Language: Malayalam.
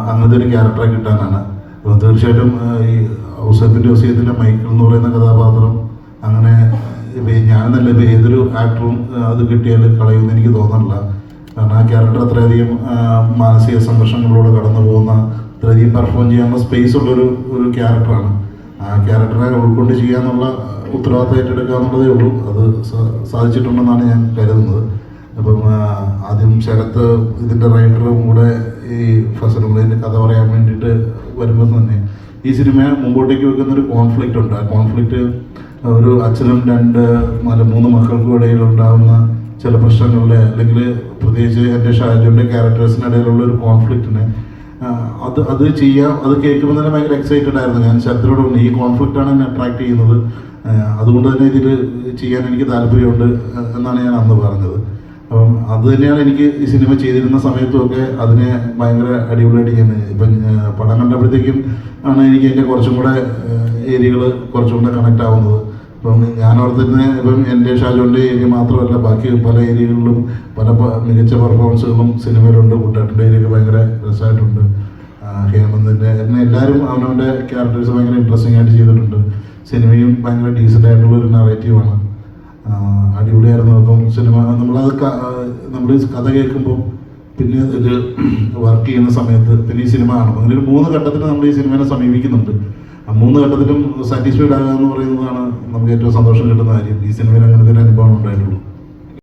അങ്ങനത്തെ ഒരു ക്യാരക്ടറെ കിട്ടാനാണ്. അപ്പോൾ തീർച്ചയായിട്ടും ഈ ഔസേപ്പിൻ്റെ ഒസിയത്തിലെ മൈക്കിൾ എന്ന് പറയുന്ന കഥാപാത്രം അങ്ങനെ ഞാനെന്നല്ല ഇപ്പോൾ ഏതൊരു ആക്ടറും അത് കിട്ടിയാൽ കളയുമെന്ന് എനിക്ക് തോന്നുന്നില്ല. കാരണം ആ ക്യാരക്ടർ അത്രയധികം മാനസിക സംഘർഷങ്ങളിലൂടെ കടന്നു പോകുന്ന, അത്രയധികം പെർഫോം ചെയ്യാനുള്ള സ്പേസ് ഉള്ളൊരു ക്യാരക്ടറാണ്. ആ ക്യാരക്ടറെ ഉൾക്കൊണ്ട് ചെയ്യാന്നുള്ള ഉത്തരവാദിത്തം ഏറ്റെടുക്കുക എന്നുള്ളതേ ഉള്ളൂ. അത് സാധിച്ചിട്ടുണ്ടെന്നാണ് ഞാൻ കരുതുന്നത്. അപ്പം ആദ്യം ശരത്ത് ഇതിൻ്റെ റൈറ്ററും കൂടെ ഈ ഫസലുകളിൻ്റെ കഥ പറയാൻ വേണ്ടിയിട്ട് വരുമ്പോൾ തന്നെ ഈ സിനിമ മുമ്പോട്ടേക്ക് വെക്കുന്നൊരു കോൺഫ്ലിക്റ്റ് ഉണ്ട്. ആ കോൺഫ്ലിക്റ്റ് ഒരു അച്ഛനും 3 മക്കൾക്കും ഇടയിലുണ്ടാകുന്ന ചില പ്രശ്നങ്ങളുടെ, അല്ലെങ്കിൽ പ്രത്യേകിച്ച് എൻ്റെ ഷാജുവിൻ്റെ ക്യാരക്ടേഴ്സിനിടയിലുള്ള ഒരു കോൺഫ്ലിക്റ്റിനെ അത് ചെയ്യാം. അത് കേൾക്കുമ്പോൾ തന്നെ ഭയങ്കര എക്സൈറ്റഡ് ആയിരുന്നു ഞാൻ. ശരത്തിനോട് ഈ കോൺഫ്ലിക്റ്റാണ് എന്നെ അട്രാക്ട് ചെയ്യുന്നത്, അതുകൊണ്ട് തന്നെ ഇതിൽ ചെയ്യാൻ എനിക്ക് താല്പര്യമുണ്ട് എന്നാണ് ഞാൻ അന്ന് പറഞ്ഞത്. അപ്പം അത് തന്നെയാണ് എനിക്ക് ഈ സിനിമ ചെയ്തിരുന്ന സമയത്തുമൊക്കെ അതിനെ ഭയങ്കര അടിപൊളിയായിട്ട് ഞാൻ ഇപ്പം പടം കണ്ടപ്പോഴത്തേക്കും ആണ് എനിക്ക് എൻ്റെ കുറച്ചും കൂടെ ഏരിയകൾ കുറച്ചും കൂടെ കണക്റ്റ് ആവുന്നത്. ഇപ്പം ഞാനോർത്തിരുന്ന ഇപ്പം എൻ്റെ ഷാജുവിൻ്റെ ഏരിയ മാത്രമല്ല, ബാക്കി പല ഏരിയകളിലും പല മികച്ച പെർഫോമൻസുകളും സിനിമയിലുണ്ട്. കുട്ടേട്ടൻ്റെ ഏരിയയൊക്കെ ഭയങ്കര രസമായിട്ടുണ്ട്. ഹേമന്തിൻ്റെ എന്നെ എല്ലാവരും അവനവൻ്റെ ക്യാരക്ടേഴ്സ് ഭയങ്കര ഇൻട്രസ്റ്റിംഗ് ആയിട്ട് ചെയ്തിട്ടുണ്ട്. സിനിമയും ഭയങ്കര ഡീസൻ്റ് ആയിട്ടുള്ളൊരു നറേറ്റീവാണ്. അടിപൊളിയായിരുന്നു. അപ്പം സിനിമ നമ്മൾ കഥ കേൾക്കുമ്പോൾ പിന്നെ ഇത് വർക്ക് ചെയ്യുന്ന സമയത്ത് പിന്നെ ഈ സിനിമ കാണും. അങ്ങനെ ഒരു 3 ഘട്ടത്തിൽ നമ്മൾ ഈ സിനിമയെ സമീപിക്കുന്നുണ്ട്. ആ 3 ഘട്ടത്തിലും സാറ്റിസ്ഫൈഡ് ആകുക എന്ന് പറയുന്നതാണ് നമുക്ക് ഏറ്റവും സന്തോഷം കിട്ടുന്ന കാര്യം. ഈ സിനിമയിൽ അങ്ങനത്തെ ഒരു അനുഭവം ഉണ്ടായിട്ടുള്ളൂ.